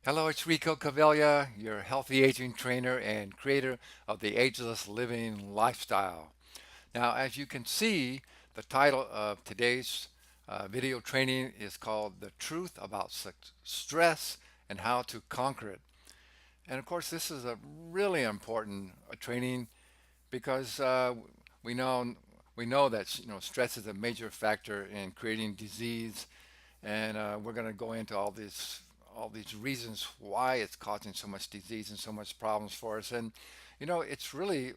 Hello, it's Rico Caveglia, your healthy aging trainer and creator of the Ageless Living Lifestyle. Now, as you can see, the title of today's video training is called The Truth About Stress and How to Conquer It. And of course, this is a really important training because we know we know that stress is a major factor in creating disease, and we're going to go into all these reasons why it's causing so much disease and so much problems for us. And it's really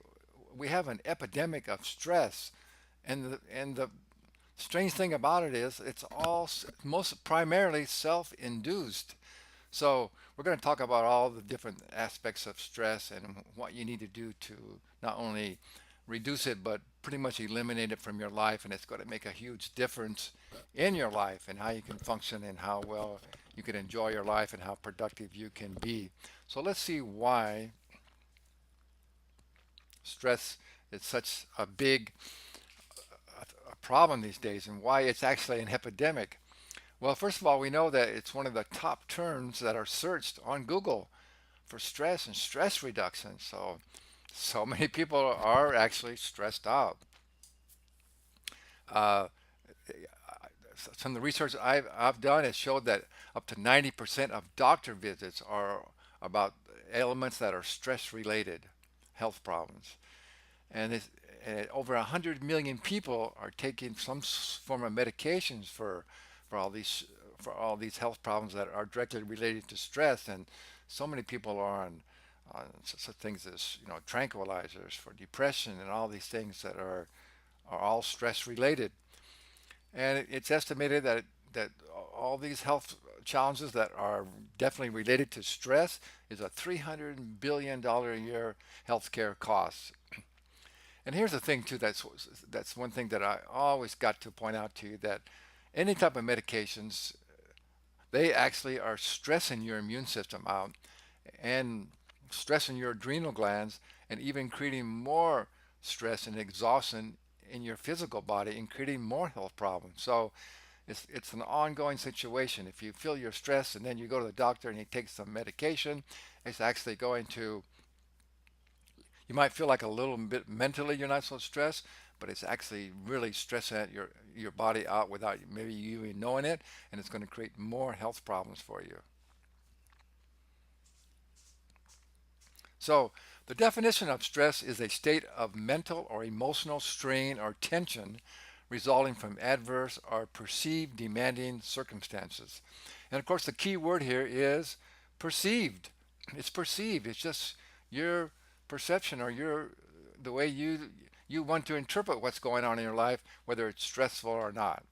we have an epidemic of stress, and the strange thing about it is it's all most primarily self-induced. So we're going to talk about all the different aspects of stress and what you need to do to not only reduce it, but pretty much eliminate it from your life. And it's going to make a huge difference in your life and how you can function and how well you can enjoy your life and how productive you can be. So let's see why stress is such a big problem these days and why it's actually an epidemic. Well, first of all, we know that it's one of the top terms that are searched on Google for stress and stress reduction. So many people are actually stressed out. Uh, some of the research I've done has showed that up to 90% of doctor visits are about ailments that are stress related, health problems. And, and over 100 million people are taking some form of medications for all these for all these health problems that are directly related to stress. And so many people are on such things as tranquilizers for depression and all these things that are all stress related. And it's estimated that all these health challenges that are definitely related to stress is a $300 billion a year healthcare cost. And here's the thing too, that's one thing that I always got to point out to you, that any type of medications, they actually are stressing your immune system out and stressing your adrenal glands and even creating more stress and exhaustion in your physical body and creating more health problems. So it's an ongoing situation. If you feel you're stressed and then you go to the doctor and he takes some medication, it's actually going to, you might feel like a little bit mentally you're not so stressed, but it's actually really stressing your body out without maybe you even knowing it, and it's going to create more health problems for you. So the definition of stress is a state of mental or emotional strain or tension resulting from adverse or perceived demanding circumstances. And of course, the key word here is perceived. It's perceived. It's just your perception or your the way you want to interpret what's going on in your life, whether it's stressful or not.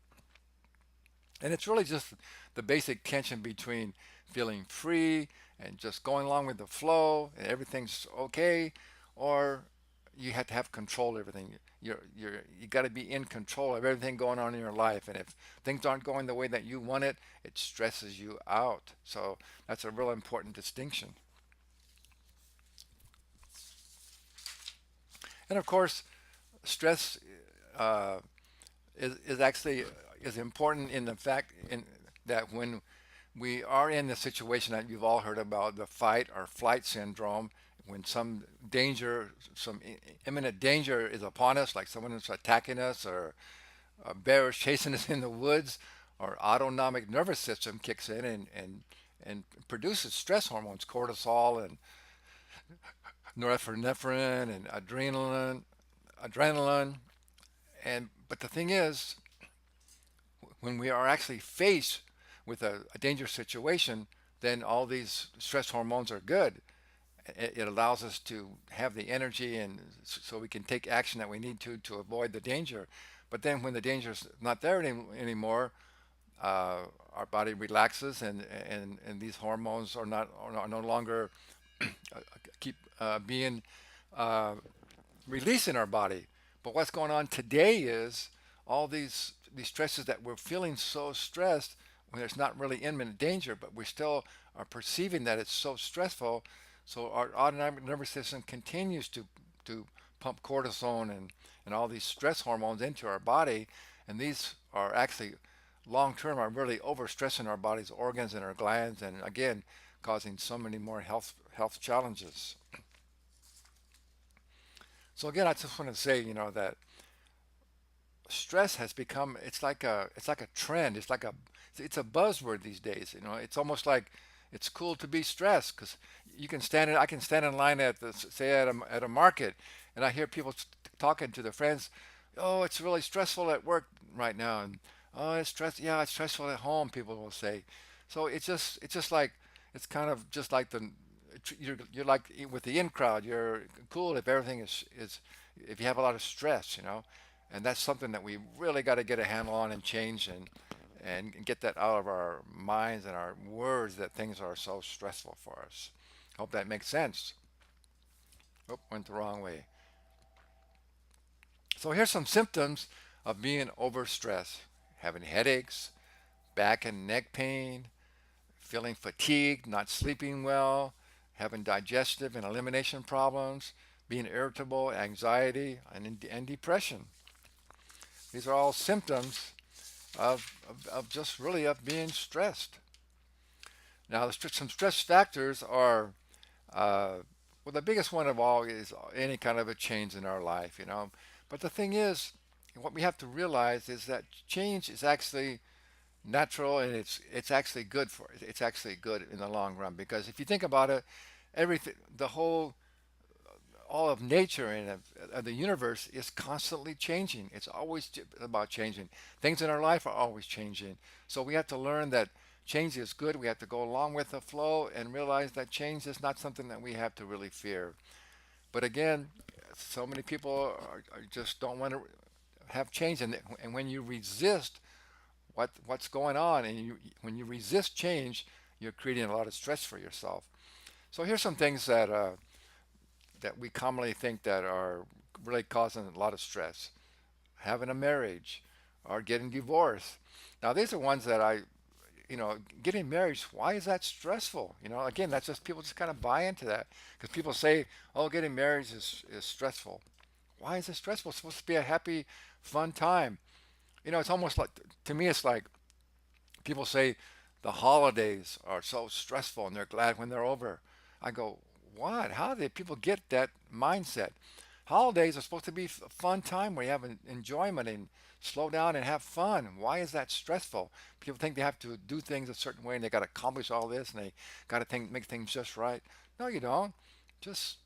And it's really just the basic tension between feeling free and just going along with the flow and everything's okay, or you have to have control of everything. You got to be in control of everything going on in your life. And if things aren't going the way that you want it, it stresses you out. So that's a real important distinction. And of course, stress uh, is actually is important in the fact in that when we are in the situation that you've all heard about, the fight or flight syndrome, when some danger, some imminent danger is upon us, like someone is attacking us or a bear is chasing us in the woods, our autonomic nervous system kicks in and produces stress hormones, cortisol and norepinephrine and adrenaline. And but the thing is, when we are actually faced with a dangerous situation, then all these stress hormones are good. It allows us to have the energy and so we can take action that we need to avoid the danger. But then when the danger is not there anymore, our body relaxes and these hormones are no longer keep being uh, released in our body. But what's going on today is all these stresses that we're feeling so stressed when there's not really imminent danger, but we still are perceiving that it's so stressful. So our autonomic nervous system continues to pump cortisol and all these stress hormones into our body, and these are actually long term are really overstressing our body's organs and our glands, and again causing so many more health challenges. So again, I just want to say, that stress has become, it's like a trend. It's a buzzword these days. It's almost like it's cool to be stressed because I can stand in line at the say at a market, and I hear people talking to their friends. Oh, it's really stressful at work right now, and oh, yeah, it's stressful at home, people will say. So it's just like, it's kind of just like you're like with the in crowd. You're cool if everything is if you have a lot of stress. And that's something that we really got to get a handle on and change, and get that out of our minds and our words, that things are so stressful for us. Hope that makes sense. Oh, went the wrong way. So here's some symptoms of being overstressed: having headaches, back and neck pain, feeling fatigued, not sleeping well, having digestive and elimination problems, being irritable, anxiety, and depression. These are all symptoms of just really of being stressed. Now, some stress factors are, well, the biggest one of all is any kind of a change in our life. But the thing is, what we have to realize is that change is actually natural, and it's actually good for it. It's actually good in the long run, because if you think about it, everything, the whole all of nature and of the universe is constantly changing. It's always about changing. Things in our life are always changing. So we have to learn that change is good. We have to go along with the flow and realize that change is not something that we have to really fear. But again, so many people just don't want to have change. And when you resist what's going on, and when you resist change, you're creating a lot of stress for yourself. So here's some things that we commonly think that are really causing a lot of stress: having a marriage or getting divorced. Now, these are ones that getting married, why is that stressful? Again, that's just people just kind of buy into that because people say, oh, getting married is stressful. Why is it stressful? It's supposed to be a happy, fun time. It's almost like, to me, it's like people say the holidays are so stressful and they're glad when they're over. I go, what? How did people get that mindset? Holidays are supposed to be a fun time where you have enjoyment and slow down and have fun. Why is that stressful? People think they have to do things a certain way and they got to accomplish all this and they got to make things just right. No, you don't. Just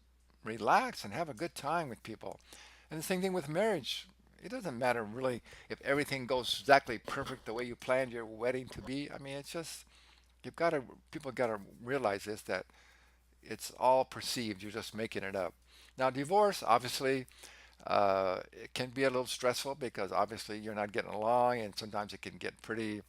relax and have a good time with people. And the same thing with marriage. It doesn't matter really if everything goes exactly perfect the way you planned your wedding to be. I mean, it's just, you've got to people got to realize this, that it's all perceived. You're just making it up. Now, divorce, obviously, it can be a little stressful because obviously you're not getting along, and sometimes it can get pretty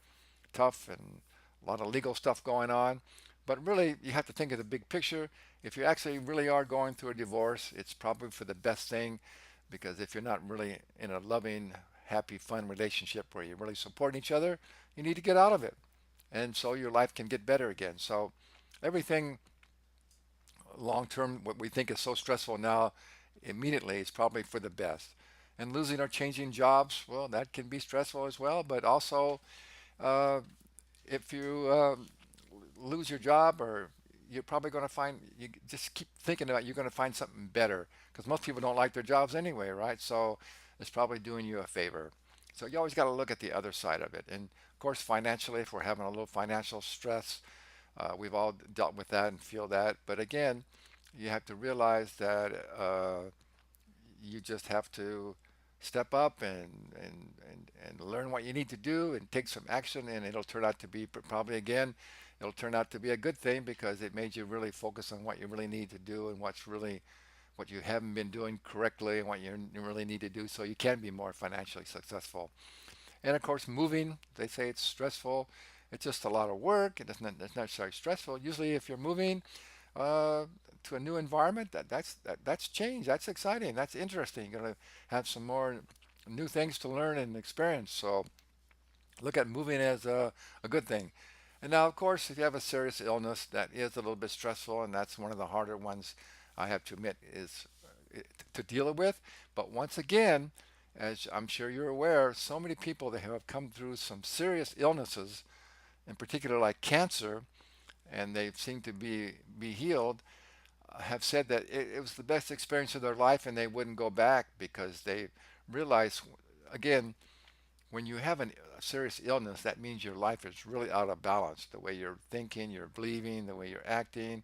tough and a lot of legal stuff going on. But really, you have to think of the big picture. If you actually really are going through a divorce, it's probably for the best thing, because if you're not really in a loving, happy, fun relationship where you're really supporting each other, you need to get out of it. And so your life can get better again. So everything long term, what we think is so stressful now, immediately is probably for the best. And losing or changing jobs, well, that can be stressful as well. But also, uh, if you lose your job, or you're probably going to find, you just keep thinking about, you're going to find something better, because most people don't like their jobs anyway, right? So it's probably doing you a favor. So you always got to look at the other side of it. And of course, financially, if we're having a little financial stress, we've all dealt with that and feel that. But again, you have to realize that you just have to step up and learn what you need to do and take some action, and it'll turn out to be, probably again, it'll turn out to be a good thing, because it made you really focus on what you really need to do, and what you haven't been doing correctly, and what you really need to do, so you can be more financially successful. And of course, moving, they say it's stressful. It's just a lot of work. It's not necessarily stressful. Usually, if you're moving uh, to a new environment, that's change. That's exciting. That's interesting. You're gonna have some more new things to learn and experience. So look at moving as a good thing. And now, of course, if you have a serious illness, that is a little bit stressful, and that's one of the harder ones, I have to admit, is to deal with. But once again, as I'm sure you're aware, so many people that have come through some serious illnesses, in particular like cancer, and they seem to be healed, have said that it was the best experience of their life, and they wouldn't go back because they realize, again, when you have a serious illness, that means your life is really out of balance. The way you're thinking, you're believing, the way you're acting,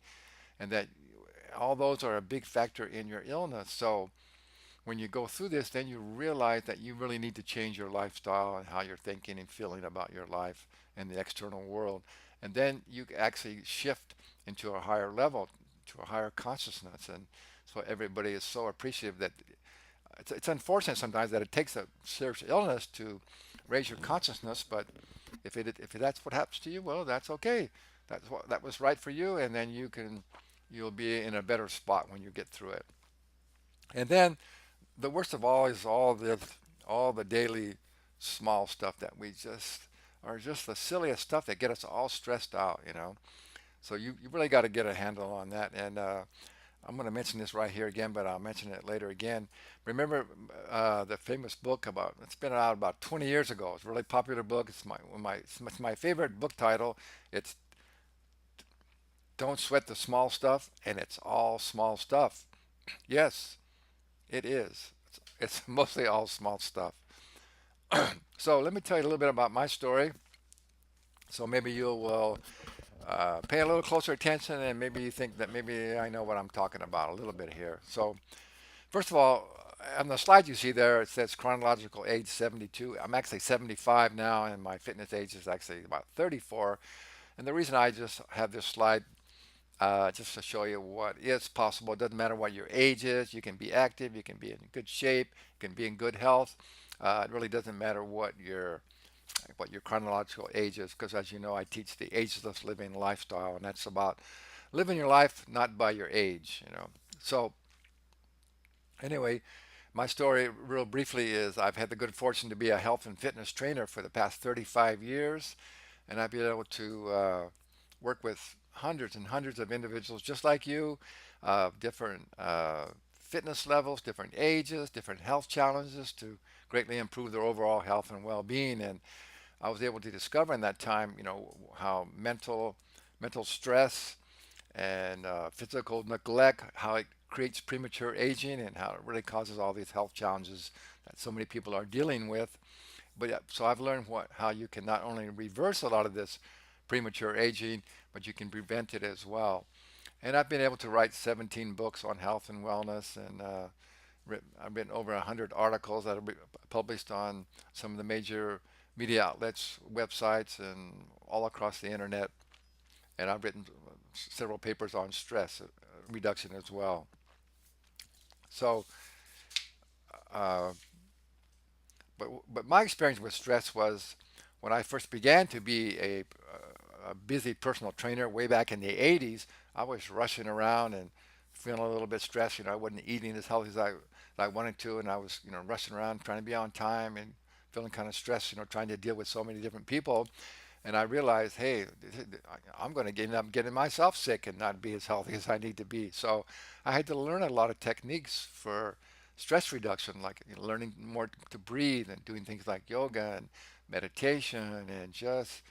and that all those are a big factor in your illness. So when you go through this, then you realize that you really need to change your lifestyle and how you're thinking and feeling about your life and the external world. And then you actually shift into a higher level, to a higher consciousness. And so everybody is so appreciative that it's unfortunate sometimes that it takes a serious illness to raise your consciousness. But if that's what happens to you, well, that's okay. That was right for you, and then you'll be in a better spot when you get through it. And then the worst of all is all the daily small stuff that we just are just the silliest stuff that get us all stressed out. So you really got to get a handle on that. And I'm going to mention this right here again, but I'll mention it later again. Remember the famous book it's been out about 20 years ago. It's a really popular book. It's my favorite book title. It's Don't Sweat the Small Stuff, and it's all small stuff. Yes, it is. It's mostly all small stuff. So let me tell you a little bit about my story. So maybe you will pay a little closer attention, and maybe you think that maybe I know what I'm talking about a little bit here. So first of all, on the slide you see there, it says chronological age 72. I'm actually 75 now, and my fitness age is actually about 34. And the reason I just have this slide just to show you what is possible. It doesn't matter what your age is. You can be active. You can be in good shape. You can be in good health. It really doesn't matter what your chronological age is, because as you know, I teach the ageless living lifestyle, and that's about living your life not by your age. So anyway, my story, real briefly, is I've had the good fortune to be a health and fitness trainer for the past 35 years, and I've been able to work with hundreds and hundreds of individuals just like you, different fitness levels, different ages, different health challenges to greatly improve their overall health and well-being. And I was able to discover in that time, how mental stress and physical neglect, how it creates premature aging, and how it really causes all these health challenges that so many people are dealing with. But yeah, so I've learned how you can not only reverse a lot of this premature aging, but you can prevent it as well. And I've been able to write 17 books on health and wellness, and I've written over 100 articles that are published on some of the major media outlets, websites, and all across the internet. And I've written several papers on stress reduction as well. So, uh, but my experience with stress was when I first began to be a busy personal trainer way back in the 80s. I was rushing around and feeling a little bit stressed. I wasn't eating as healthy as I wanted to, and I was rushing around trying to be on time and feeling kind of stressed. Trying to deal with so many different people. And I realized, hey, I'm going to end up getting myself sick and not be as healthy as I need to be. So I had to learn a lot of techniques for stress reduction, like learning more to breathe and doing things like yoga and meditation, and just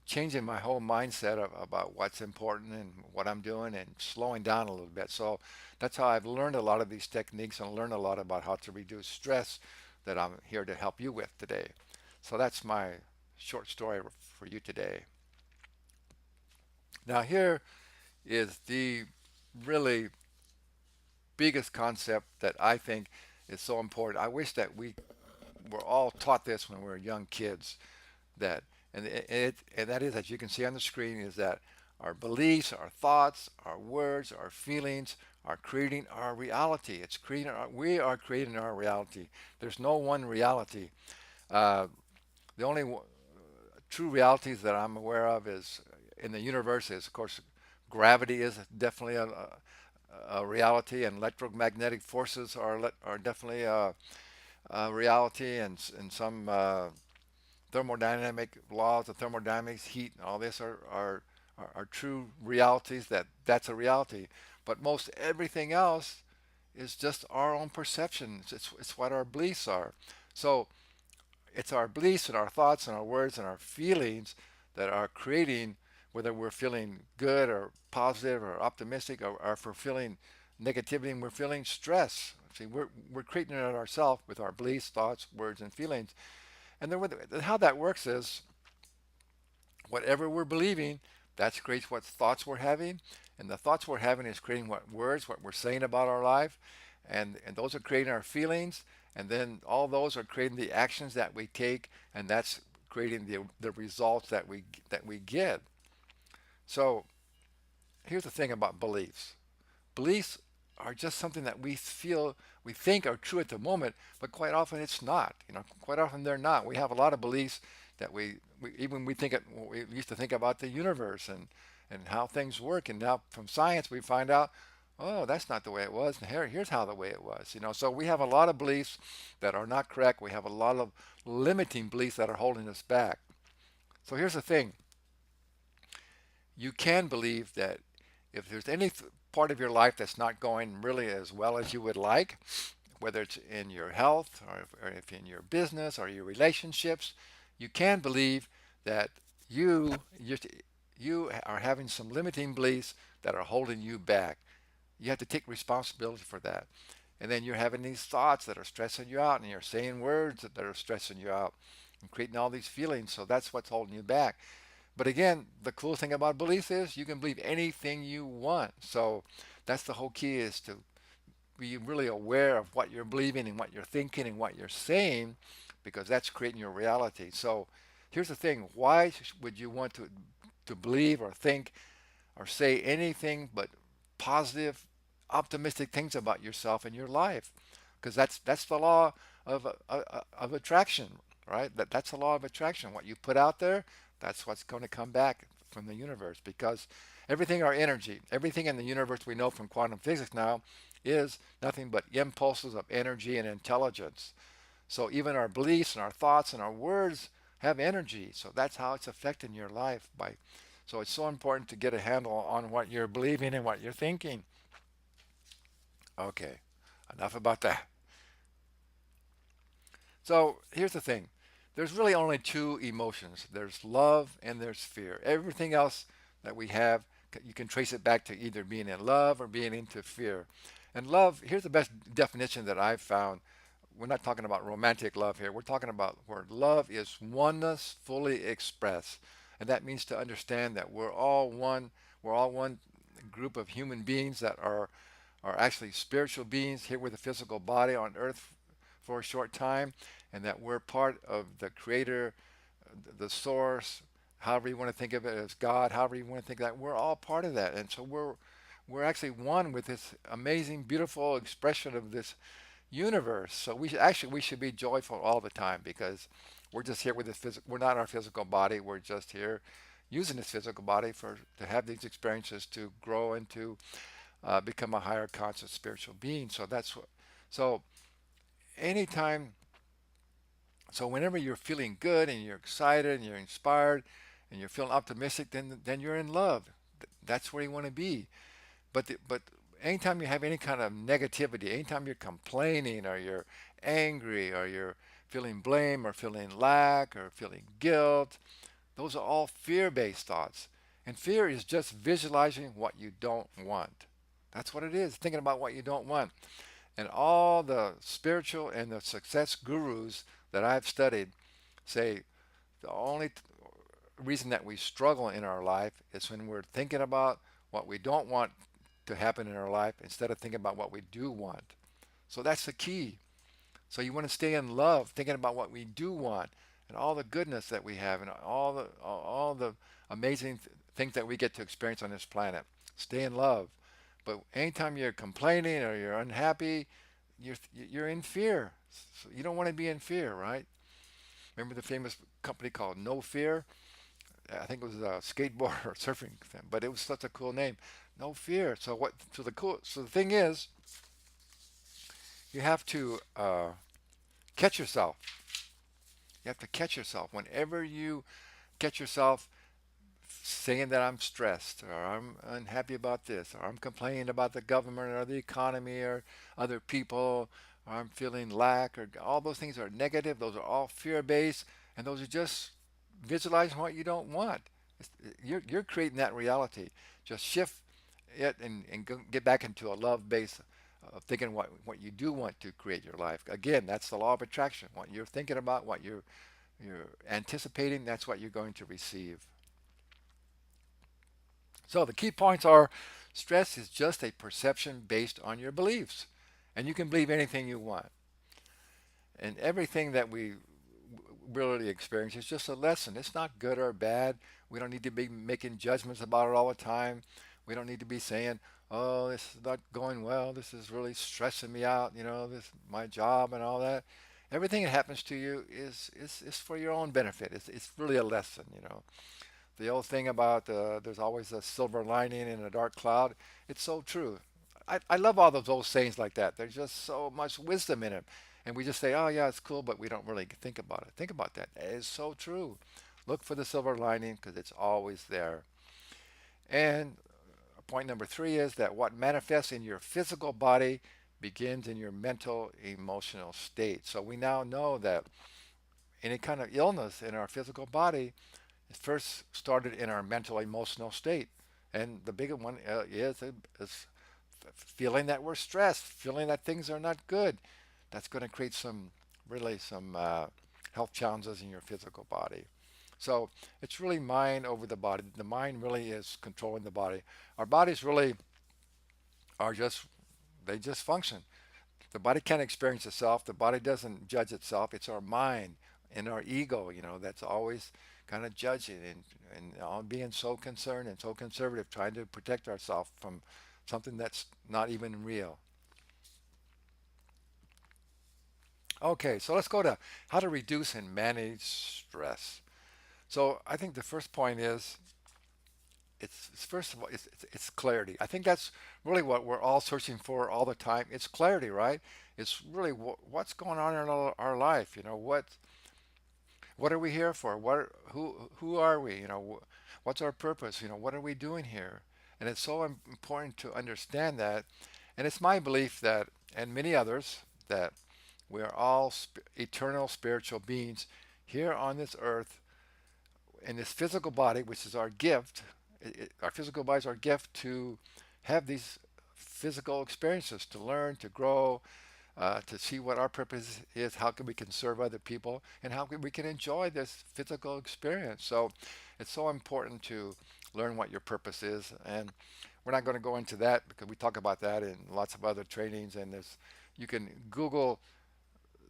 changing my whole mindset about what's important and what I'm doing, and slowing down a little bit. So that's how I've learned a lot of these techniques and learned a lot about how to reduce stress that I'm here to help you with today. So that's my short story for you today. Now, here is the really biggest concept that I think is so important. I wish that we were all taught this when we were young kids. That and that is, as you can see on the screen, is that our beliefs, our thoughts, our words, our feelings are creating our reality. We are creating our reality. There's no one reality. Uh, the only true realities that I'm aware of is in the universe is, of course, gravity is definitely a reality, and electromagnetic forces are definitely a reality, and some thermodynamic laws of thermodynamics, heat, and all this are true realities. That's a reality. But most everything else is just our own perceptions. It's what our beliefs are. So it's our beliefs and our thoughts and our words and our feelings that are creating whether we're feeling good or positive or optimistic, or if we're feeling negativity and we're feeling stress. See, we're creating it ourselves with our beliefs, thoughts, words, and feelings. And then how that works is whatever we're believing, that creates what thoughts we're having, and the thoughts we're having is creating what words, what we're saying about our life, and those are creating our feelings, and then all those are creating the actions that we take, and that's creating the results that we get. So here's the thing about beliefs. Beliefs are just something that we think are true at the moment, but quite often it's not. Quite often they're not. We have a lot of beliefs that we think we used to think about the universe and how things work, and now from science we find out, oh, that's not the way it was, and here's how the way it was. So we have a lot of beliefs that are not correct. We have a lot of limiting beliefs that are holding us back. So here's the thing: you can believe that if there's any part of your life that's not going really as well as you would like, whether it's in your health or if in your business or your relationships, you can believe that you you are having some limiting beliefs that are holding you back. You have to take responsibility for that. And then you're having these thoughts that are stressing you out, and you're saying words that are stressing you out and creating all these feelings. So that's what's holding you back. But again, the cool thing about beliefs is you can believe anything you want. So that's the whole key, is to be really aware of what you're believing and what you're thinking and what you're saying, because that's creating your reality. So here's the thing: why would you want to believe or think or say anything but positive, optimistic things about yourself and your life? Because that's the law of attraction, right? That's the law of attraction. What you put out there, that's what's going to come back from the universe. Because everything, our energy, everything in the universe we know from quantum physics now is nothing but impulses of energy and intelligence. So even our beliefs and our thoughts and our words have energy. So that's how it's affecting your life. So it's so important to get a handle on what you're believing and what you're thinking. Okay, enough about that. So here's the thing: there's really only two emotions. There's love and there's fear. Everything else that we have, you can trace it back to either being in love or being into fear. And love, here's the best definition that I've found. We're not talking about romantic love here. We're talking about where love is oneness fully expressed. And that means to understand that we're all one group of human beings that are actually spiritual beings here with a physical body on earth for a short time, and that we're part of the creator, the source, however you want to think of it, as God, however you want to think of that. We're all part of that. And so we're actually one with this amazing, beautiful expression of this universe. So we should be joyful all the time, because we're just here with this physical. We're not our physical body. We're just here using this physical body to have these experiences, to grow and to become a higher conscious spiritual being. So that's what. So anytime, so whenever you're feeling good and you're excited and you're inspired and you're feeling optimistic, then you're in love. That's where you want to be. But anytime you have any kind of negativity, anytime you're complaining or you're angry or you're feeling blame or feeling lack or feeling guilt, those are all fear-based thoughts. And fear is just visualizing what you don't want. That's what it is, thinking about what you don't want. And all the spiritual and the success gurus that I've studied say the only reason that we struggle in our life is when we're thinking about what we don't want to happen in our life instead of thinking about what we do want. So that's the key. So you want to stay in love, thinking about what we do want and all the goodness that we have and all the amazing things that we get to experience on this planet. Stay in love. But anytime you're complaining or you're unhappy, you're in fear. So you don't want to be in fear, right? Remember the famous company called No Fear? I think it was a skateboard or surfing thing, but it was such a cool name. No fear. So what? So the thing is, you have to catch yourself. You have to catch yourself whenever you catch yourself saying that I'm stressed or I'm unhappy about this or I'm complaining about the government or the economy or other people or I'm feeling lack, or all those things are negative. Those are all fear based, and those are just visualizing what you don't want. You're creating that reality. Just shift it and get back into a love base of thinking what you do want to create your life. Again, that's the law of attraction. What you're thinking about, what you're anticipating, that's what you're going to receive. So the key points are stress is just a perception based on your beliefs. And you can believe anything you want. And everything that we really experience is just a lesson. It's not good or bad. We don't need to be making judgments about it all the time. We don't need to be saying, "Oh, this is not going well. This is really stressing me out. This my job and all that." Everything that happens to you is for your own benefit. It's really a lesson. The old thing about there's always a silver lining in a dark cloud. It's so true. I love all those old sayings like that. There's just so much wisdom in it. And we just say, oh, yeah, it's cool, but we don't really think about it. Think about that. It is so true. Look for the silver lining because it's always there. And point number three is that what manifests in your physical body begins in your mental, emotional state. So we now know that any kind of illness in our physical body it first started in our mental emotional state. And the bigger one is feeling that we're stressed, feeling that things are not good. That's going to create some health challenges in your physical body. So it's really mind over the body. The mind really is controlling the body. Our bodies really are they just function. The body can't experience itself. The body doesn't judge itself. It's our mind and our ego, that's always kind of judging and all being so concerned and so conservative, trying to protect ourselves from something that's not even real. Okay, so let's go to how to reduce and manage stress. So I think the first point is it's first of all it's clarity. I think that's really what we're all searching for all the time. It's clarity, right? It's really what's going on in our life. What are we here for? Who are we? What's our purpose? What are we doing here? And it's so important to understand that. And it's my belief that, and many others, that we are all eternal spiritual beings here on this earth in this physical body, which is our gift. Our physical body is our gift to have these physical experiences, to learn, to grow, to see what our purpose is, how can we can serve other people, and how we can enjoy this physical experience. So it's so important to learn what your purpose is. And we're not going to go into that because we talk about that in lots of other trainings. And you can Google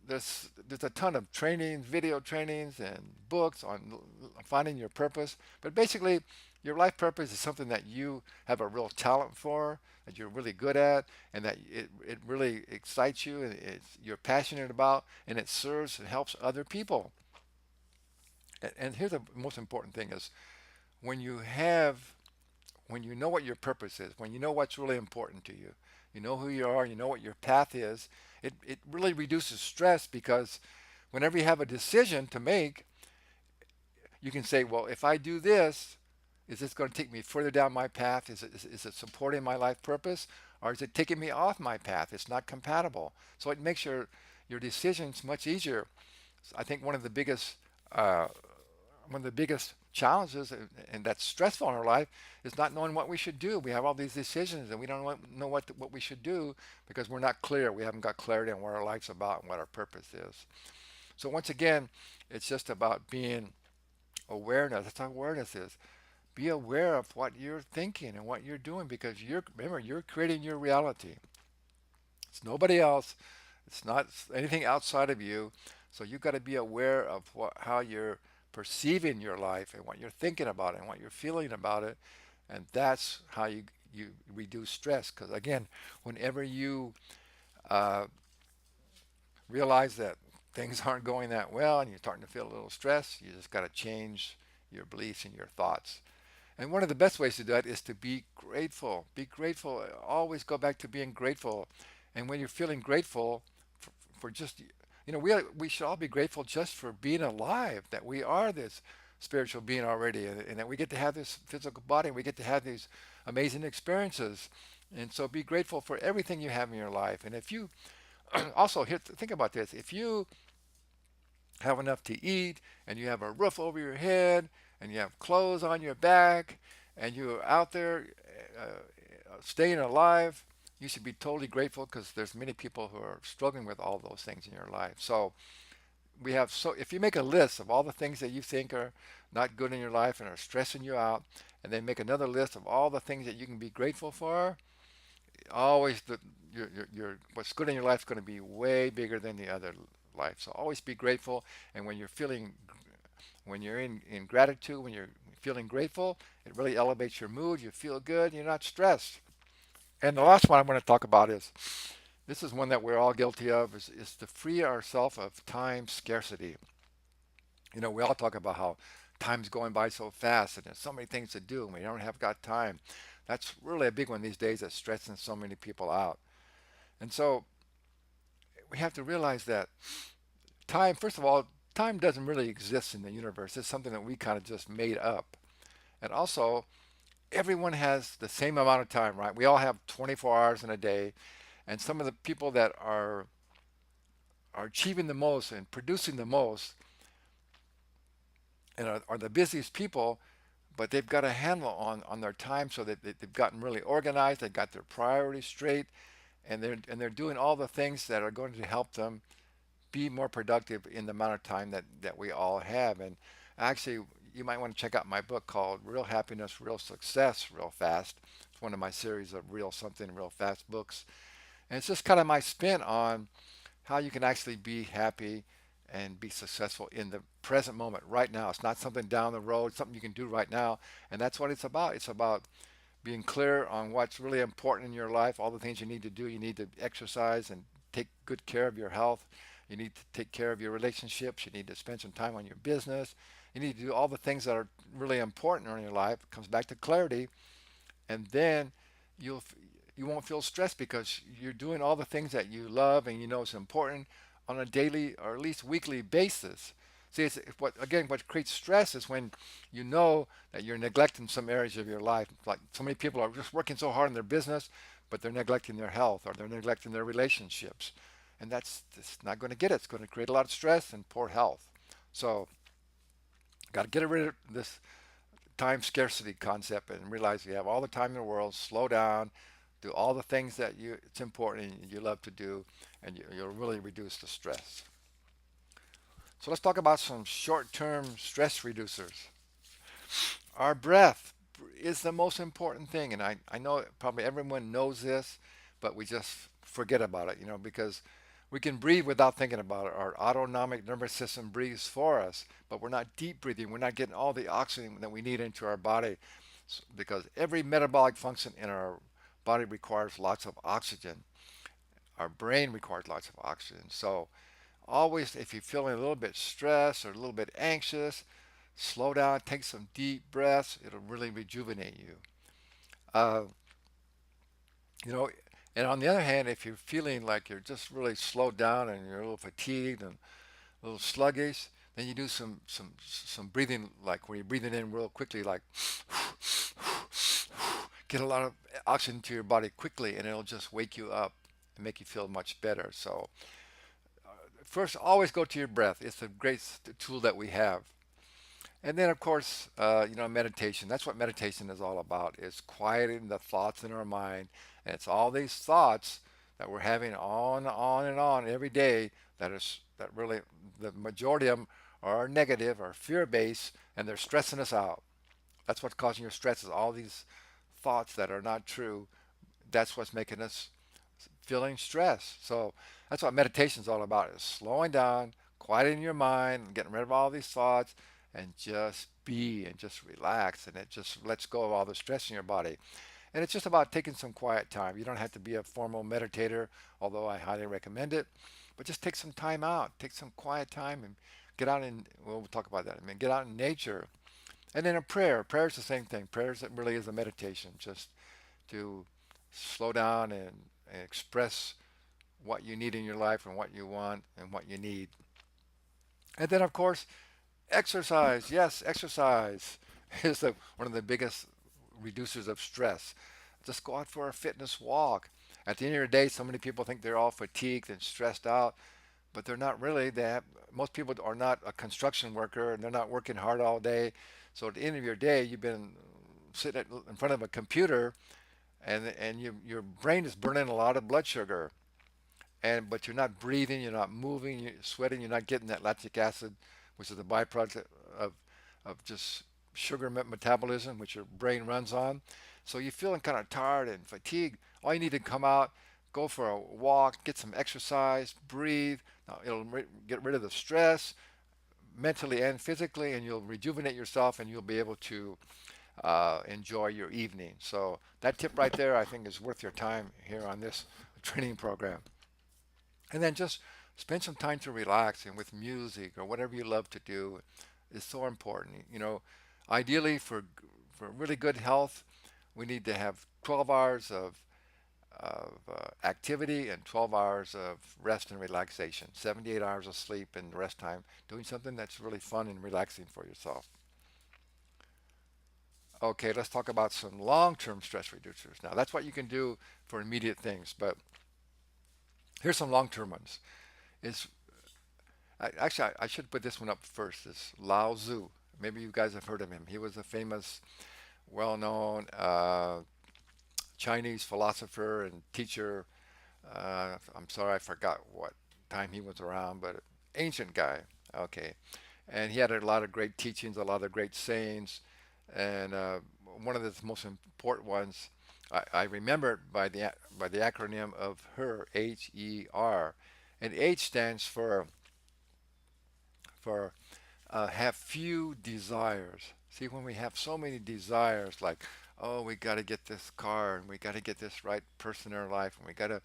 there's a ton of trainings, video trainings, and books on finding your purpose. But basically, your life purpose is something that you have a real talent for, that you're really good at, and that it really excites you, and you're passionate about, and it serves and helps other people. And here's the most important thing is when you have when you know what your purpose is, when you know what's really important to you, you know who you are, you know what your path is, it really reduces stress because whenever you have a decision to make, you can say, well, if I do this, is this going to take me further down my path? Is it supporting my life purpose? Or is it taking me off my path? It's not compatible. So it makes your decisions much easier. I think uh, one of the biggest challenges and that's stressful in our life is not knowing what we should do. We have all these decisions and we don't know what we should do because we're not clear. We haven't got clarity on what our life's about and what our purpose is. So once again, it's just about being awareness. That's what awareness is. Be aware of what you're thinking and what you're doing because remember you're creating your reality. It's nobody else. It's not anything outside of you. So you've got to be aware of how you're perceiving your life and what you're thinking about it and what you're feeling about it. And that's how you reduce stress. Because again, whenever you uh, realize that things aren't going that well and you're starting to feel a little stress, you just got to change your beliefs and your thoughts. And one of the best ways to do that is to be grateful. Be grateful. Always go back to being grateful. And when you're feeling grateful for just, we should all be grateful just for being alive, that we are this spiritual being already, and that we get to have this physical body, and we get to have these amazing experiences. And so be grateful for everything you have in your life. And if you also think about this, if you have enough to eat and you have a roof over your head and you have clothes on your back, and you're out there staying alive, you should be totally grateful because there's many people who are struggling with all those things in your life. So we have so if you make a list of all the things that you think are not good in your life and are stressing you out, and then make another list of all the things that you can be grateful for, always your what's good in your life is going to be way bigger than the other life. So always be grateful, and when you're in gratitude, when you're feeling grateful, it really elevates your mood. You feel good. You're not stressed. And the last one I want to talk about is this is one that we're all guilty of is to free ourselves of time scarcity. We all talk about how time's going by so fast and there's so many things to do and we don't have got time. That's really a big one these days that's stressing so many people out. And so we have to realize that time, first of all, time doesn't really exist in the universe. It's something that we kind of just made up. And also, everyone has the same amount of time, right? We all have 24 hours in a day. And some of the people that are achieving the most and producing the most and are the busiest people, but they've got a handle on their time so that they've gotten really organized, they've got their priorities straight, and they're doing all the things that are going to help them be more productive in the amount of time that we all have. And actually, you might want to check out my book called Real Happiness, Real Success, Real Fast. It's one of my series of real something, real fast books. And it's just kind of my spin on how you can actually be happy and be successful in the present moment right now. It's not something down the road, something you can do right now. And that's what it's about. It's about being clear on what's really important in your life, all the things you need to do. You need to exercise and take good care of your health. You need to take care of your relationships. You need to spend some time on your business. You need to do all the things that are really important in your life. It comes back to clarity, and then you'll you won't feel stressed because you're doing all the things that you love and you know is important on a daily or at least weekly basis. See, it's what creates stress is when you know that you're neglecting some areas of your life. Like so many people are just working so hard in their business, but they're neglecting their health or they're neglecting their relationships, and that's not going to get it. It's going to create a lot of stress and poor health. So, got to get rid of this time scarcity concept and realize you have all the time in the world. Slow down, do all the things that it's important and you love to do, and you'll really reduce the stress. So let's talk about some short-term stress reducers. Our breath is the most important thing, and I know probably everyone knows this, but we just forget about it, because we can breathe without thinking about it. Our autonomic nervous system breathes for us, but we're not deep breathing. We're not getting all the oxygen that we need into our body because every metabolic function in our body requires lots of oxygen. Our brain requires lots of oxygen. So always, if you're feeling a little bit stressed or a little bit anxious, slow down, take some deep breaths. It'll really rejuvenate you. Uh, you know, and on the other hand, if you're feeling like you're just really slowed down and you're a little fatigued and a little sluggish, then you do some breathing, like when you're breathing in real quickly, like get a lot of oxygen to your body quickly, and it'll just wake you up and make you feel much better. So first, always go to your breath. It's a great tool that we have. And then, of course, meditation. That's what meditation is all about. It's quieting the thoughts in our mind. And it's all these thoughts that we're having on and on every day that really, the majority of them are negative or fear-based, and they're stressing us out. That's what's causing your stress is all these thoughts that are not true. That's what's making us feeling stress. So that's what meditation is all about, is slowing down, quieting your mind, getting rid of all these thoughts, and just be and just relax. And it just lets go of all the stress in your body. And it's just about taking some quiet time. You don't have to be a formal meditator, although I highly recommend it. But just take some time out, take some quiet time and get out in, well, we'll talk about that. I mean, get out in nature. And then a prayer. Prayer is the same thing. Prayer really is a meditation, just to slow down and express what you need in your life and what you want and what you need. And then, of course, exercise. Yes, exercise is one of the biggest reducers of stress. Just go out for a fitness walk. At the end of the day, so many people think they're all fatigued and stressed out, but they're not really. Most people are not a construction worker and they're not working hard all day. So at the end of your day, you've been sitting in front of a computer, and your brain is burning a lot of blood sugar, and but you're not breathing, you're not moving, you're sweating, you're not getting that lactic acid, which is a byproduct of just sugar metabolism, which your brain runs on. So you're feeling kind of tired and fatigued. All you need to come out, go for a walk, get some exercise, breathe. Now, it'll get rid of the stress mentally and physically, and you'll rejuvenate yourself, and you'll be able to enjoy your evening. So that tip right there, I think, is worth your time here on this training program. And then just spend some time to relax and with music or whatever you love to do is so important. Ideally for really good health, we need to have 12 hours of activity and 12 hours of rest and relaxation, 78 hours of sleep and the rest time doing something that's really fun and relaxing for yourself. Okay, let's talk about some long-term stress reducers. Now, that's what you can do for immediate things, but here's some long-term ones. Is Actually, I should put this one up first. Is Lao Tzu. Maybe you guys have heard of him. He was a famous, well-known Chinese philosopher and teacher. I'm sorry, I forgot what time he was around, but ancient guy. Okay, and he had a lot of great teachings, a lot of great sayings, and one of the most important ones I remember it by the acronym of HER, HER, and H stands for have few desires. See, when we have so many desires, like, oh, we got to get this car, and we got to get this right person in our life, and we got to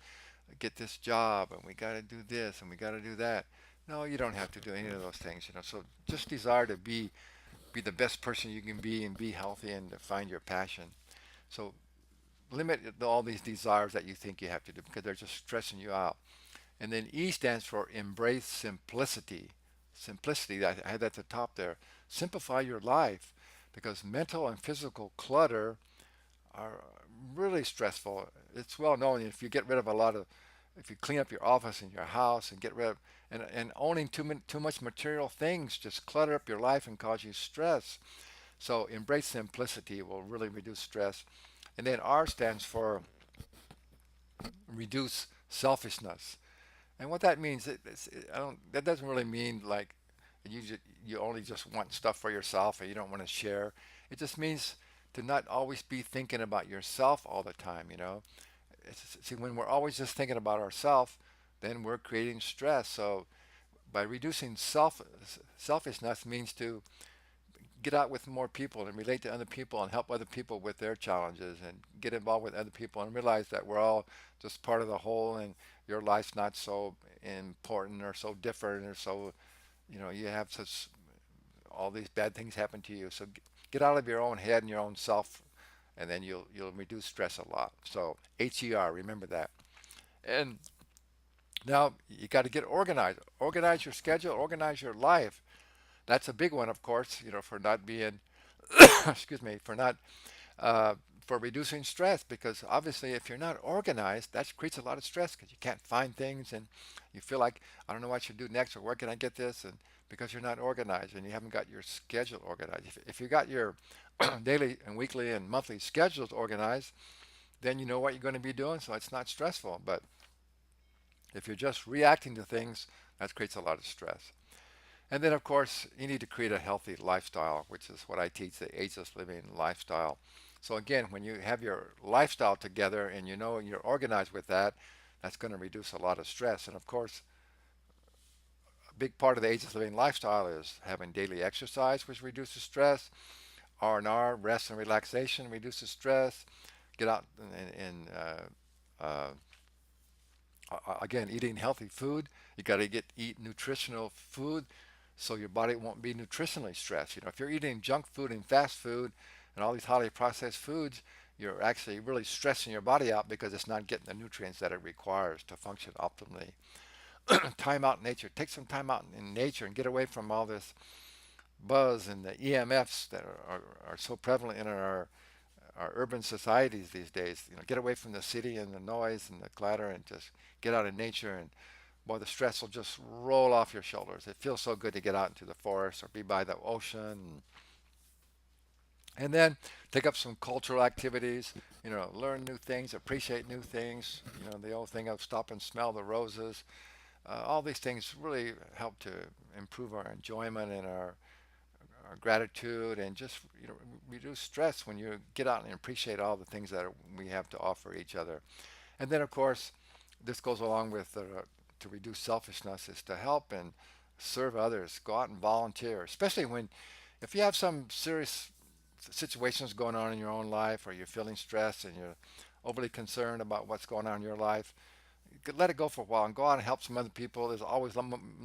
get this job, and we got to do this, and we got to do that. No, you don't have to do any of those things. So just desire to be the best person you can be and be healthy and to find your passion. So limit all these desires that you think you have to do because they're just stressing you out. And then E stands for embrace simplicity. Simplicity, I had that at the top there. Simplify your life because mental and physical clutter are really stressful. It's well known if you get rid of if you clean up your office and your house and get rid of, and owning too much material things just clutter up your life and cause you stress. So embrace simplicity will really reduce stress. And then R stands for reduce selfishness. And what that means, I don't. That doesn't really mean like you only just want stuff for yourself and you don't want to share. It just means to not always be thinking about yourself all the time. See, when we're always just thinking about ourselves, then we're creating stress. So by reducing selfishness means to get out with more people and relate to other people and help other people with their challenges and get involved with other people and realize that we're all just part of the whole and your life's not so important or so different or so you have such all these bad things happen to you. So get out of your own head and your own self, and then you'll reduce stress a lot. So HER, remember that. And now you got to get organized. Organize your schedule, organize your life. That's a big one, of course, for not being, excuse me, uh, for reducing stress. Because obviously, if you're not organized, that creates a lot of stress because you can't find things and you feel like, I don't know what I should do next or where can I get this? And because you're not organized and you haven't got your schedule organized. If you got your daily and weekly and monthly schedules organized, then you know what you're going to be doing, so it's not stressful. But if you're just reacting to things, that creates a lot of stress. And then, of course, you need to create a healthy lifestyle, which is what I teach, the ageless living lifestyle. So again, when you have your lifestyle together and you know you're organized with that, that's going to reduce a lot of stress. And of course, a big part of the ageless living lifestyle is having daily exercise, which reduces stress. R&R, rest and relaxation, reduces stress. Get out uh, again, eating healthy food. You got to eat nutritional food so your body won't be nutritionally stressed. If you're eating junk food and fast food and all these highly processed foods, you're actually really stressing your body out because it's not getting the nutrients that it requires to function optimally. Time out in nature. Take some time out in nature and get away from all this buzz and the EMFs that are so prevalent in our urban societies these days. Get away from the city and the noise and the clatter and just get out in nature, and boy, the stress will just roll off your shoulders. It feels so good to get out into the forest or be by the ocean. And then take up some cultural activities, learn new things, appreciate new things, the old thing of stop and smell the roses. All these things really help to improve our enjoyment and our gratitude, and just reduce stress when you get out and appreciate all the things that we have to offer each other. And then, of course, this goes along with to reduce selfishness is to help and serve others. Go out and volunteer, especially when if you have some serious situations going on in your own life, or you're feeling stressed and you're overly concerned about what's going on in your life. You could let it go for a while and go out and help some other people. There's always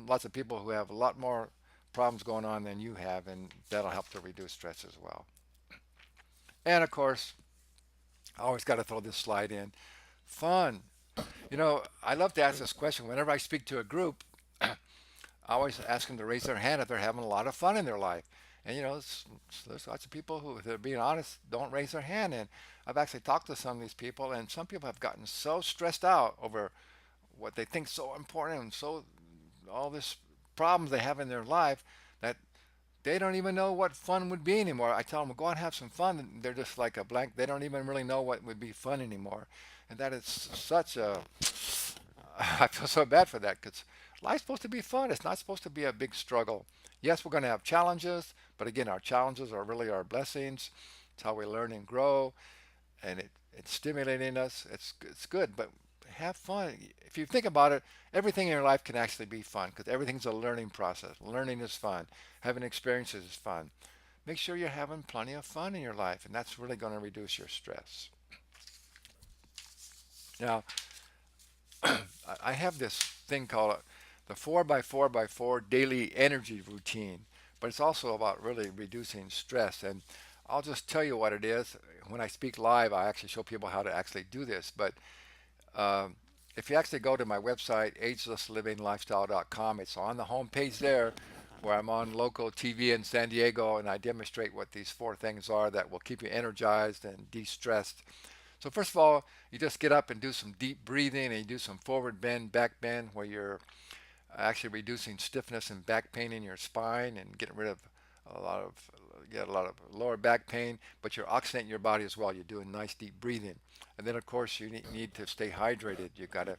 lots of people who have a lot more problems going on than you have, and that'll help to reduce stress as well. And of course, I always got to throw this slide in. Fun. I love to ask this question whenever I speak to a group. I always ask them to raise their hand if they're having a lot of fun in their life. And there's lots of people who, if they're being honest, don't raise their hand. And I've actually talked to some of these people, and some people have gotten so stressed out over what they think so important, and so all this problems they have in their life, that they don't even know what fun would be anymore. I tell them, go out and have some fun, and they're just like a blank. They don't even really know what would be fun anymore. And that is such a, I feel so bad for that, because life's supposed to be fun. It's not supposed to be a big struggle. Yes, we're going to have challenges, but again, our challenges are really our blessings. It's how we learn and grow, and it's stimulating us. It's good, but have fun. If you think about it, everything in your life can actually be fun, because everything's a learning process. Learning is fun. Having experiences is fun. Make sure you're having plenty of fun in your life, and that's really going to reduce your stress. Now, I have this thing called the 4 by 4 by 4 daily energy routine, but it's also about really reducing stress. And I'll just tell you what it is. When I speak live, I actually show people how to actually do this. But um, if you actually go to my website, agelesslivinglifestyle.com, it's on the home page there, where I'm on local TV in San Diego, and I demonstrate what these 4 things are that will keep you energized and de-stressed. So first of all, you just get up and do some deep breathing, and you do some forward bend, back bend, where you're actually reducing stiffness and back pain in your spine, and getting rid of a lot of get a lot of lower back pain, but you're oxygenating your body as well. You're doing nice deep breathing. And then of course you need to stay hydrated. You got to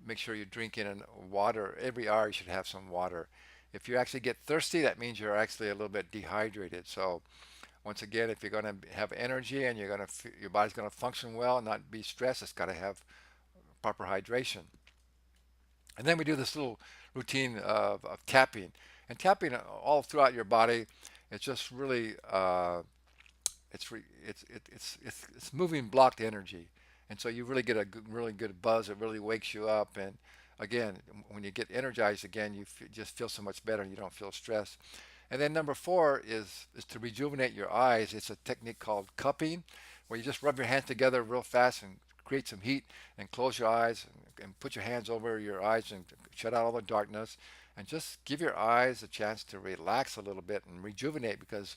make sure you're drinking water. Every hour you should have some water. If you actually get thirsty, that means you're actually a little bit dehydrated. So once again, if you're going to have energy and your body's going to function well and not be stressed, it's got to have proper hydration. And then we do this little routine of tapping. And tapping all throughout your body, it's just really it's moving blocked energy, and so you really get a really good buzz. It really wakes you up, and again, when you get energized again, just feel so much better, and you don't feel stressed. And then number 4 is to rejuvenate your eyes. It's a technique called cupping, where you just rub your hands together real fast and create some heat, and close your eyes, and put your hands over your eyes and shut out all the darkness, and just give your eyes a chance to relax a little bit and rejuvenate, because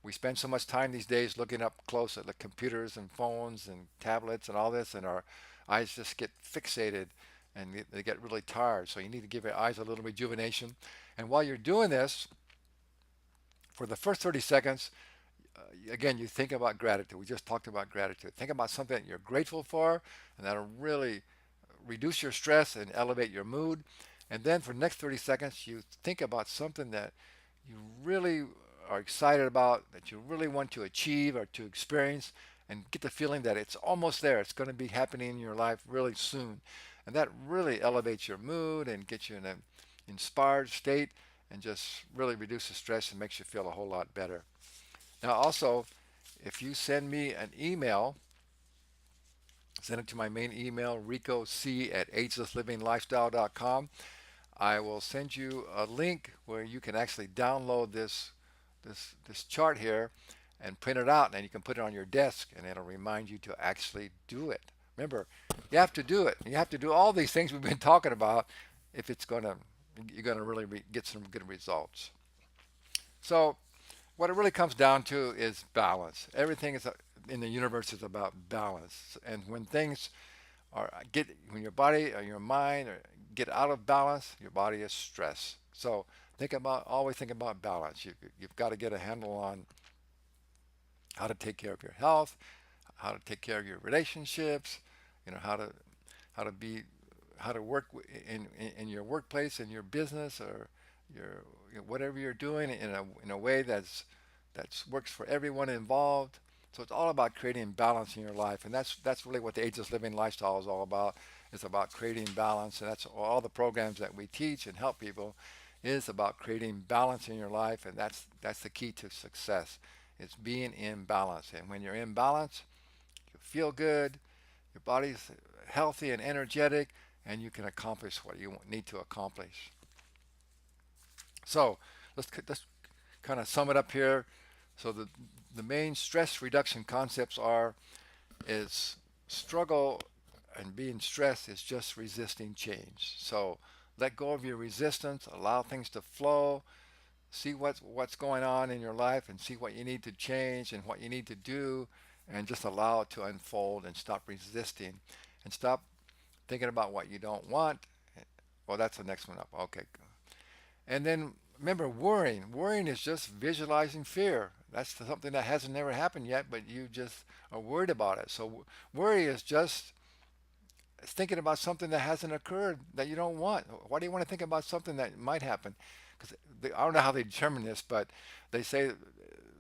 we spend so much time these days looking up close at the computers and phones and tablets and all this, and our eyes just get fixated, and they get really tired. So you need to give your eyes a little rejuvenation. And while you're doing this, for the first 30 seconds, again, you think about gratitude. We just talked about gratitude. Think about something that you're grateful for, and that'll really reduce your stress and elevate your mood. And then for the next 30 seconds, you think about something that you really are excited about, that you really want to achieve or to experience, and get the feeling that it's almost there. It's going to be happening in your life really soon. And that really elevates your mood and gets you in an inspired state, and just really reduces stress and makes you feel a whole lot better. Now, also, if you send me an email, send it to my main email, ricoc@agelesslivinglifestyle.com. I will send you a link where you can actually download this chart here and print it out, and you can put it on your desk, and it'll remind you to actually do it. Remember, you have to do it. You have to do all these things we've been talking about if you're gonna really get some good results. So what it really comes down to is balance. Everything in the universe is about balance, and when your body or your mind get out of balance, your body is stressed. So always think about balance. You've got to get a handle on how to take care of your health, how to take care of your relationships, how to be how to work in your workplace, in your business, or your whatever you're doing in a way that's works for everyone involved. So it's all about creating balance in your life, and that's really what the ageless living lifestyle is all about. It's about creating balance, and that's all the programs that we teach and help people is about creating balance in your life, and that's the key to success. It's being in balance, and when you're in balance, you feel good, your body's healthy and energetic, and you can accomplish what you need to accomplish. So let's kind of sum it up here. So the main stress reduction concepts are is struggle and being stressed is just resisting change. So let go of your resistance, allow things to flow, see what's going on in your life and see what you need to change and what you need to do and just allow it to unfold and stop resisting and stop thinking about what you don't want. Well, that's the next one up. Okay. And then remember worrying. Worrying is just visualizing fear. That's something that hasn't never happened yet, but you just are worried about it. So worry is just thinking about something that hasn't occurred that you don't want. Why do you want to think about something that might happen? Because I don't know how they determine this, but they say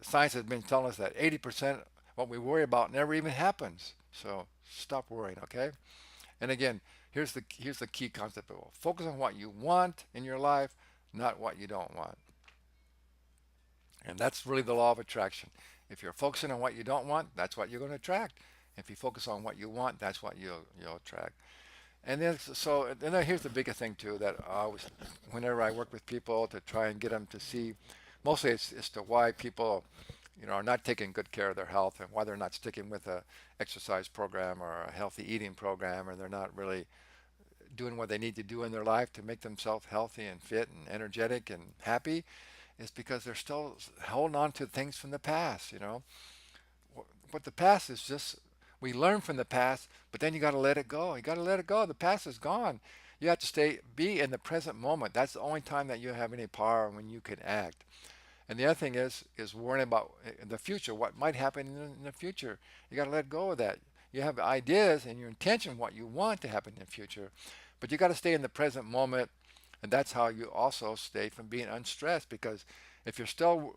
science has been telling us that 80% what we worry about never even happens. So stop worrying, okay? And again, here's the key concept. Focus on what you want in your life, not what you don't want. And that's really the law of attraction. If you're focusing on what you don't want, that's what you're going to attract. If you focus on what you want, that's what you'll attract. And then here's the biggest thing too that I always, whenever I work with people to try and get them to see, mostly it's to why people, are not taking good care of their health and why they're not sticking with a exercise program or a healthy eating program, or they're not really doing what they need to do in their life to make themselves healthy and fit and energetic and happy, is because they're still holding on to things from the past. What the past is just, we learn from the past, but then you got to let it go. You got to let it go. The past is gone. You have to be in the present moment. That's the only time that you have any power when you can act. And the other thing is worrying about the future, what might happen in the future. You got to let go of that. You have ideas and your intention, what you want to happen in the future, but you got to stay in the present moment, and that's how you also stay from being unstressed. Because if you're still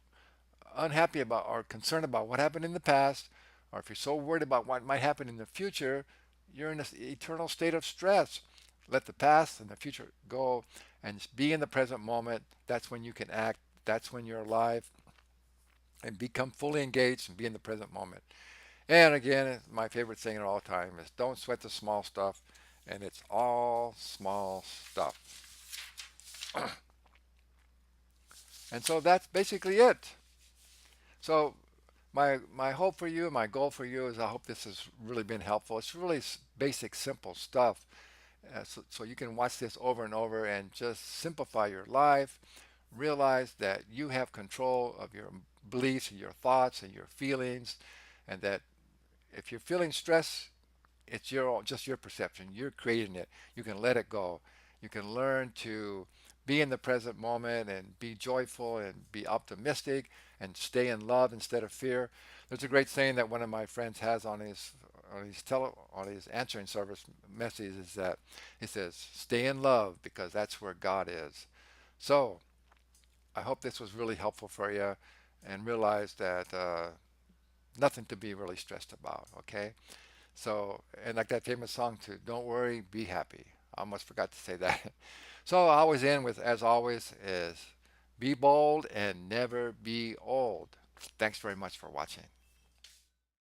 unhappy about or concerned about what happened in the past, or if you're so worried about what might happen in the future, you're in this eternal state of stress. Let the past and the future go and just be in the present moment. That's when you can act. That's when you're alive and become fully engaged and be in the present moment. And again, my favorite saying all the time is don't sweat the small stuff, and it's all small stuff. And so that's basically it. So my hope for you, my goal for you is I hope this has really been helpful. It's really basic, simple stuff. So you can watch this over and over and just simplify your life. Realize that you have control of your beliefs and your thoughts and your feelings, and that if you're feeling stress, it's just your perception. You're creating it. You can let it go. You can learn to be in the present moment and be joyful and be optimistic and stay in love instead of fear. There's a great saying that one of my friends has on his answering service messages is that he says, "Stay in love because that's where God is." So I hope this was really helpful for you, and realize that nothing to be really stressed about. Okay. So, and like that famous song too, don't worry, be happy. I almost forgot to say that. So I always end with, as always, is be bold and never be old. Thanks very much for watching.